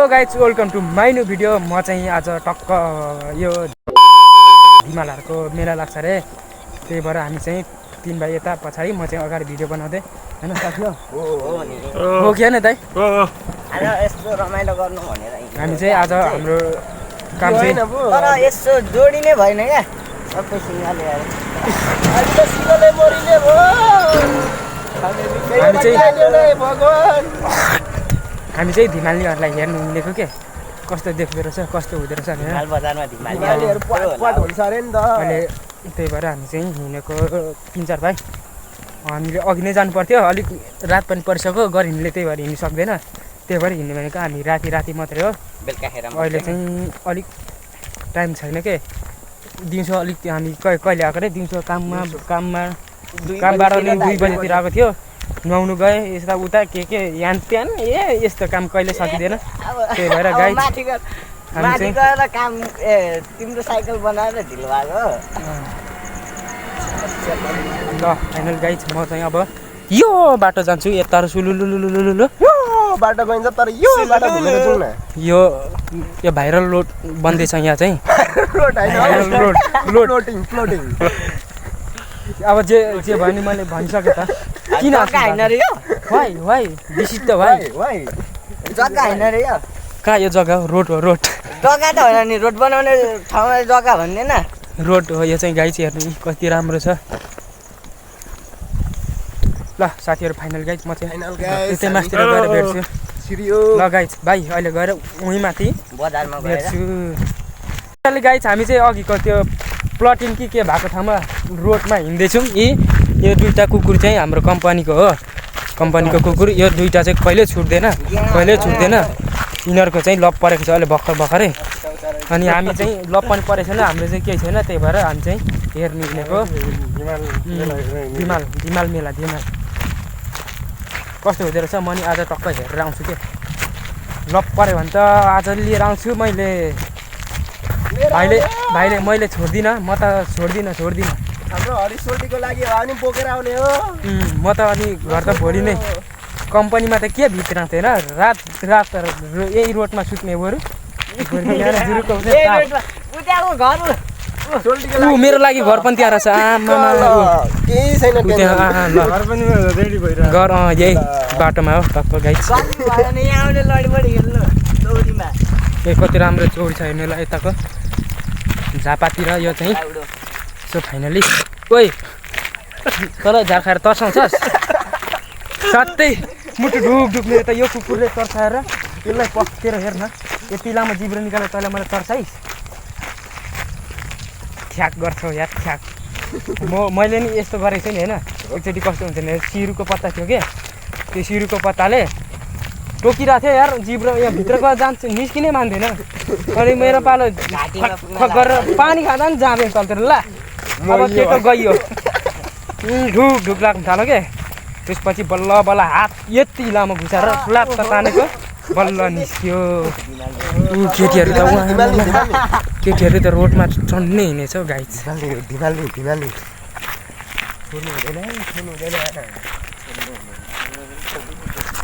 Hello guys welcome to my new video. म चाहिँ आज टक्क यो हिमालहरूको मेला लाग्छ रे, त्यही भएर हामी चाहिँ 3 भाइ यता पछाडि, म चाहिँ अगाडि भिडियो बनाउँदै हैन साथी हो कि हैन दाइ? आज यस्तो रमाइलो गर्नु भनेर हामी चाहिँ आज हाम्रो काम चाहिँ तर यसो जोडी नै भएन क्या, सबै सिंहले यार आज त सिंहले मरिले भयो। हामी चाहिँ धिमालीहरूलाई हेर्नु हिँडेको के कस्तो देख्दो रहेछ कस्तो हुँदो रहेछ भनेर। माल बजारमा धिमालीहरू पट हुन्छ अरे नि त। अहिले त्यही भएर हामी चाहिँ हिँडेको 3-4 भाइ। हामीले अघि नै जानु पर्थ्यो, अलिक रात पनि परिसक्यो, घर हिँड्ने त्यही भएर हिँड्नु सक्दैन, त्यही भएर हिँड्ने भनेको हामी राति मात्रै हो। बेलुकाखेर अहिले चाहिँ अलिक टाइम छैन के, दिउँसो अलिक हामी कहिले आएको रे, दिउँसो कामबाट नै 2 बजीतिर आएको थियो, नुहाउनु गए यता उता के यान त्यान यस्तो काम कहिले सकिँदैन। त्यही भएर गाइज माथि गएर काम तिम्रो साइकल बनाएर ढिलो भएको। ल फाइनल गाइज म चाहिँ अब यो बाटो जान्छु, यता सुलुलुलुलुलुलु बाटो गइन्छ तर यो बाटो घुमेर जाउँ न। यो भाइरल रोड बन्दैछ यहाँ चाहिँ। रोड हैन, रोड फ्लोटिङ। अब जे भयो नि मैले भनिसकेँ त। किन जग्गा हैन रे यो, वाइ विशिष्ट भाइ जग्गा हैन रे यो। कहाँ यो जग्गा हो? रोड हो, रोड जग्गा त होइन नि, रोड बनाउने ठाउँमा जग्गा भन्ने न, रोड हो यो चाहिँ। गाइज हेर्नु कति राम्रो छ। ल साथीहरू फाइनल गाइज म चाहिँ त्यतै मास्तिर गएर भेट्छु। ल गाइज भाइ अहिले गएर उहीँ माथि बजारमा गएर भेट्छु। गाइज हामी चाहिँ अघिको त्यो प्लटिङ के भएको ठाउँमा रोडमा हिँड्दैछौँ। यो 2टा कुकुर चाहिँ हाम्रो कम्पनीको हो, कम्पनीको कुकुर। यो 2टा चाहिँ कहिले छुट्दैन। यिनीहरूको चाहिँ लप परेको छ अहिले भर्खरै। अनि हामी चाहिँ लप पनि परेको छैन, हाम्रो चाहिँ केही छैन, त्यही भएर हामी चाहिँ हेर्नु हिँडेको धिमाल मेला। कस्तो हुँदो रहेछ म नि आज टक्क हेरेर आउँछु के। लप पऱ्यो भने त आज लिएर आउँछु मैले। भाइले मैले छोड्दिनँ, म त छोड्दिनँ। हाम्रो हरिसोल्टीको लागि हो नि बोकेर आउने हो। म त अनि घर त भोलि नै कम्पनीमा त के भित्र थिएन, रात यही रोडमा सुत्ने बरु। मेरो लागि घर पनि त्यहाँ रहेछ। केही छैन घर यही बाटोमा हो टक्क गाइज। कति राम्रो चौडी छ हेर्नुलाई यताको झापातिर। यो चाहिँ सो फाइनली ओइ तल झार खाएर तर्साउँछस् साथै मुटु ढुक त यो कुकुरले तर्साएर यसलाई पक्केर हेर्न, यति लामो जिब्रो निकालेर तैँलाई मैले तर्साइस् ठ्याक गर्छौ या ठ्याक। मैले नि यस्तो गरेको थिएँ नि होइन, एकचोटि कस्तो हुन्छ भने सिरुको पत्ता थियो क्या, त्यो सिरुको पत्ताले टोकिरहेको थियो यार, जिब्रो यहाँ भित्र गएर जान्छ निस्किनै मान्दैन। अनि मेरो पालो खक गरेर पानी खाँदा नि जाँदैन तलतिर। ल अब के त गइयो ढुक लाग्नु थाल्यो क्या। त्यसपछि बल्ल हात यति लामो घुसाएर फ्ल्याप त तानेको बल्ल निस्क्यो। केटीहरू त रोडमा चढ्ने हिँडेछ हौ गाइज। धिमाली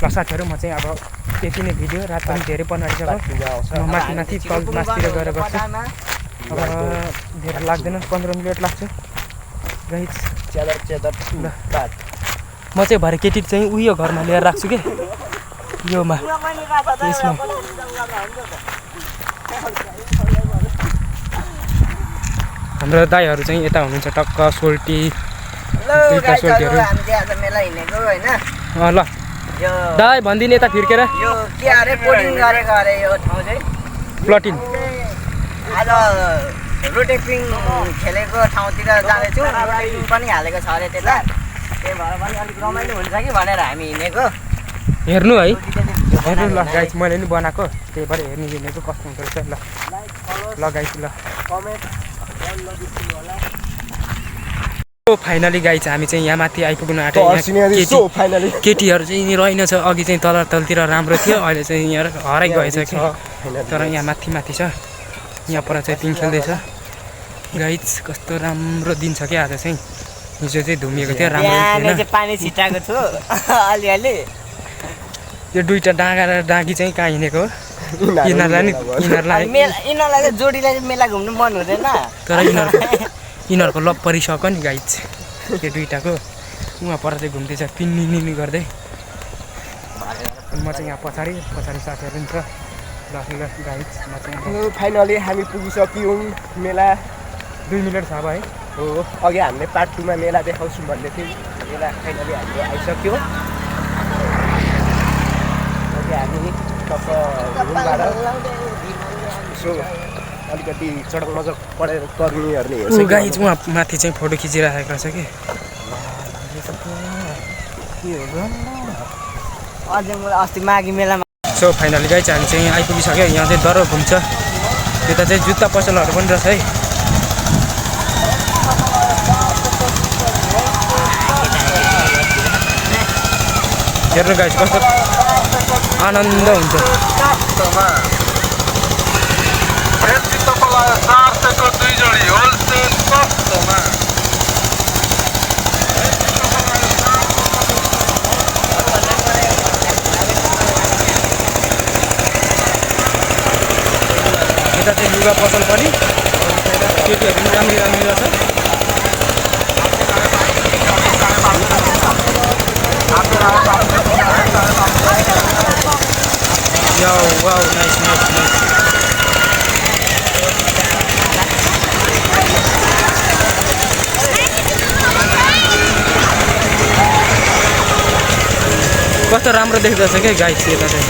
ल साथीहरू म चाहिँ अब त्यति नै भिडियो, रात पनि धेरै पनि आइसक्यो। म माथि तल मासतिर गएर गर्छु। अब धेरै लाग्दैन, 15 मिनट लाग्छ गाइज। म चाहिँ भरे केटी चाहिँ उयो घरमा लिएर राख्छु कि योमा यसमा। हाम्रो दाइहरू चाहिँ यता हुनुहुन्छ टक्क सोल्टी। ल दाइ भनिदिने यता फिर्केर यो के अरे पोडिङ गरेको अरे यो ठाउँ चाहिँ प्लटिङ। आज रोटेपिङ खेलेको ठाउँतिर जाँदैछु, रोटेपिङ पनि हालेको छ अरे त्यता, त्यही भएर पनि अलिक रमाइलो हुन्छ कि भनेर हामी हिँडेको। हेर्नु है, हेर्नु ल गाइज मैले नि बनाएको, त्यही भएर हेर्नु हिँडेको कस्तो हुँदो रहेछ। ल गाइज ल फाइनली गाइज हामी चाहिँ यहाँ माथि आइपुग्नु आँटेको। केटीहरू चाहिँ रहेनछ, अघि चाहिँ तलतिर राम्रो थियो, अहिले चाहिँ यहाँ हराइ गएछ कि, तर यहाँ माथि छ। यहाँ पर चाहिँ पिङ खेल्दैछ गाइज। कस्तो राम्रो दिन छ क्या आज चाहिँ। हिजो चाहिँ धुमिएको थियो, राम्रो पानी छिटाएको छु अलिअलि। यो 2टा डाँगा र डाँगी चाहिँ कहाँ हिँडेको हो यिनीहरूलाई यिनीहरूलाई चाहिँ जोडीलाई चाहिँ मेला घुम्नु मन हुँदैन तर यिनीहरूको लप परिसक्यो नि गाइज त्यो दुइटाको उहाँ पर चाहिँ घुम्दैछ पिन्नी गर्दै म चाहिँ यहाँ पछाडि साथीहरू पनि छ ल गाइज म चाहिँ फाइनली हामी पुगिसक्यौँ मेला 2 मिनट छ अब है हो अघि हामीले पार्ट 2 मा मेला देखाउँछौँ भन्दै थियौँ मेला फाइनली हामीले आइसक्यो अघि हामी रुमबाट यसो अलिकति चडक मजक पढेर कर्मीहरूले हेर्छ गाइज उहाँ माथि चाहिँ फोटो खिचिराखेको छ कि अझै मलाई अस्ति माघी मेलामा सो फाइनली गाइज हामी चाहिँ आइपुगिसक्यो यहाँ चाहिँ डर घुम्छ त्यता चाहिँ जुत्ता पसलहरू पनि रहेछ है हेर्नु गाइज कस्तो आनन्द हुन्छ यता चाहिँ लुगा पसल पनि केटीहरू पनि राम्रो रहेछ Yo, wow, nice. कस्तो राम्रो देख्दैछ क्या गाइस यता चाहिँ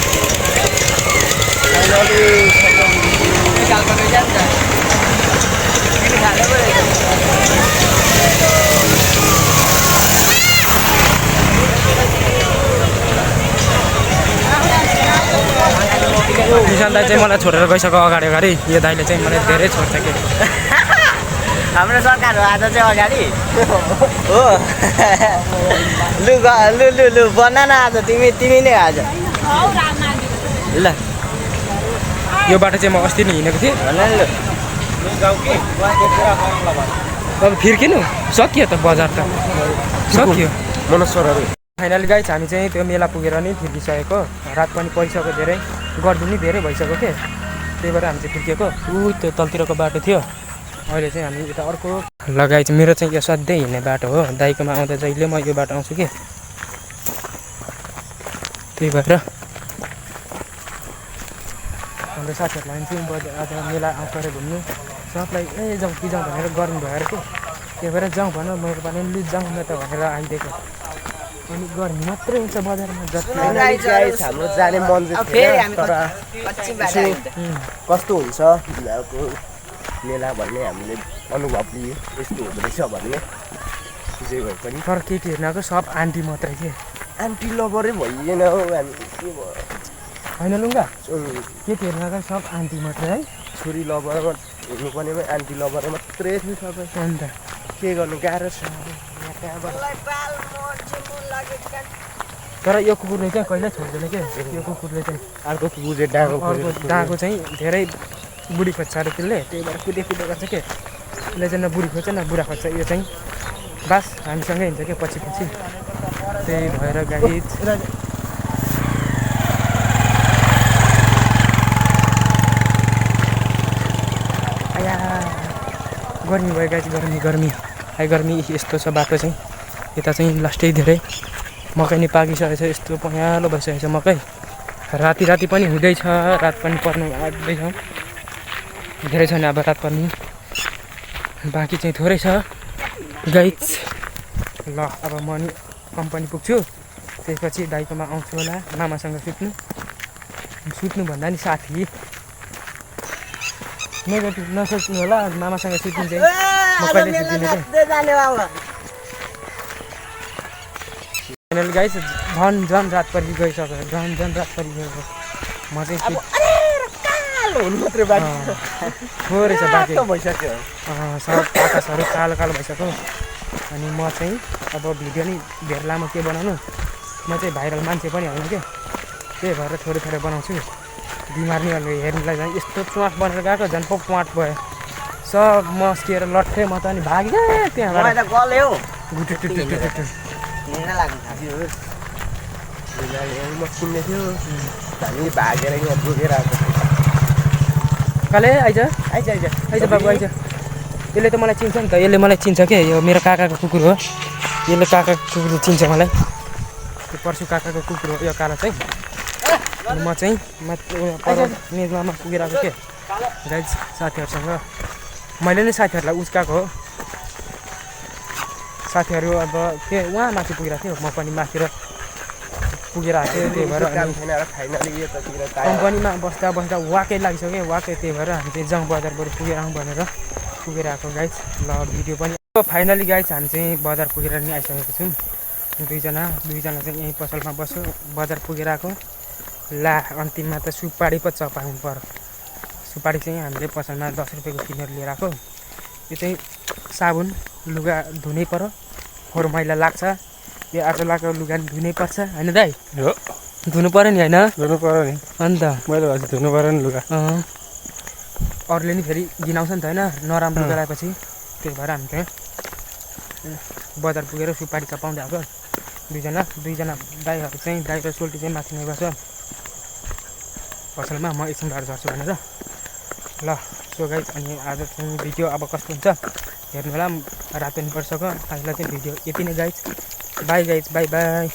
निशान दाइ चाहिँ मलाई छोडेर गइसक्यो अगाडि यो दाइले चाहिँ मलाई धेरै छोड्छ कि हाम्रो सरकार हो आज चाहिँ अगाडि हो लु बना न आज तिमी नै आज ल यो बाटो चाहिँ म अस्ति नै हिँडेको थिएँ अब फिर्किनु सकियो त बजार त सकियो मनस्वरहरू फाइनली गाइज हामी चाहिँ त्यो मेला पुगेर नै फिर्किसकेको रात पनि परिसक्यो धेरै गर्दु नि धेरै भइसक्यो के त्यही भएर हामी चाहिँ फिर्किएको त्यो तलतिरको बाटो थियो अहिले चाहिँ हामी यता अर्को लगाइ चाहिँ मेरो चाहिँ यो सधैँ हिँड्ने बाटो हो दाइकोमा आउँदा जहिले म यो बाटो आउँछु कि त्यही भएर हाम्रो साथीहरूलाई चाहिँ आज मेला आउँछ अरे घुम्नु सबलाई जाउँ कि जाउँ भनेर गर्नु भएर के त्यही भएर जाउँ भन मेरो पनि लु जाउँ न त भनेर आइदिएको अनि गर्मी मात्रै हुन्छ बजारमा जति हाम्रो जाने मन चाहिँ तर कस्तो हुन्छ बिहाको मेला भन्ने हामीले अनुभव लियो यस्तो हुँदो रहेछ भन्ने जे भए पनि तर केटीहरूको सब आन्टी मात्रै के आन्टी लभरै भइएन हौ हामी के भयो होइन लुङ्गा केटीहरूको सब आन्टी मात्रै है छोरी लभर हुनुपर्नेमा आन्टी लभर मात्रै सबै अन्त के गर्नु गाह्रो छ तर यो कुकुरले चाहिँ कहिले छोड्दैन के यो कुकुरले चाहिँ अर्को कुकुरले डाँगो चाहिँ धेरै बुढी खोज्छ अरे त्यसले त्यही भएर कुदे गर्छ के यसले चाहिँ न बुढी खोज्छ न बुढा खोज्छ यो चाहिँ बास हामीसँगै हिँड्छ क्या पछि त्यही भएर गाडी आया गर्मी भयो गाडी गर्मी यस्तो छ बाटो चाहिँ यता चाहिँ लास्टै धेरै मकै नि पाकिसकेको छ यस्तो पहेँलो भइसकेको छ मकै राति पनि हुँदैछ रात पनि पर्नु आँट्दैछ धेरै छैन अब रात पर्ने बाँकी चाहिँ थोरै छ गाइज ल अब म नि कम्पनी पुग्छु त्यसपछि दाइकोमा आउँछु होला मामासँग सुत्नु भन्दा नि साथी नेगेटिभ नसोच्नु होला मामासँग सुत्नु चाहिँ म कहिले सुत्दिनँ फाइनल गाइस झन् रात परि गइसक्यो झन् रात परि गएको म चाहिँ थोरै छ बाँकी भइसक्यो सब आकाशहरू कालो भइसक्यो अनि म चाहिँ अब भिडियो नि धेरै लामो के बनाउनु म चाहिँ भाइरल मान्छे पनि होइन क्या त्यही भएर थोरै बनाउँछु बिमार नि हेर्नुलाई झन् यस्तो च्वाट बनेर गएको झन् पो प्वाट भयो सब मस्किएर लट्ठे म त अनि भागेँ त्यहाँबाट म सुन्ने थियो हामी भागेर यहाँ बोकेर आएको काले आइज आइज आइज आइज बाबु आइज यसले त मलाई चिन्छ नि त यसले मलाई चिन्छ के यो मेरो काकाको कुकुर हो यसले काकाको कुकुर चिन्छ मलाई यो पर्सु काकाको कुकुर हो यो कालो चाहिँ अनि म चाहिँ मेजमा पुगेर आएको के गाइज साथीहरूसँग मैले नै साथीहरूलाई उस्काएको हो साथीहरू अब के उहाँ माथि पुगिरहेको थियो म पनि माथि पुगेर आएको थियो त्यही भएर कम्पनीमा बस्दा बस्दा वाकै लागिसक्यो वाकै त्यही भएर हामी चाहिँ जाउँ बजारबाट पुगेर आउँ भनेर पुगेर आएको गाइज ल भिडियो पनि फाइनली गाइज हामी चाहिँ बजार पुगेर नि आइसकेको छौँ दुईजना चाहिँ यहीँ पसलमा बस्यो बजार पुगेर आएको ला अन्तिममा त सुपारी पो चपाउनु पर्यो सुपारी चाहिँ हामीले पसलमा 10 रुपियाँको किनेर लिएर आएको यो चाहिँ साबुन लुगा धुनै पर्यो फोहोर मैला लाग्छ यो आज लगाएको लुगा धुनै पर्छ होइन दाइ हो धुनु पर्यो नि होइन धुनु पर्यो नि अन्त मैले भन्छ धुनु पर्यो नि लुगा अरूले नि फेरि घिनाउँछ नि त होइन नराम्रो लुगा लगाएपछि त्यही भएर हामी चाहिँ बजार पुगेर सुपारी चपाउँदै आएको दुईजना दाइहरू चाहिँ दाइ र सोल्टी चाहिँ माथि नै बस्छ पसलमा म एकछिन घर झर्छु भनेर ल सो गाइज अनि आज चाहिँ भिडियो अब कस्तो हुन्छ हेर्नु होला रात पनि परिसक्यो आजलाई चाहिँ भिडियो यति नै guys by guys by by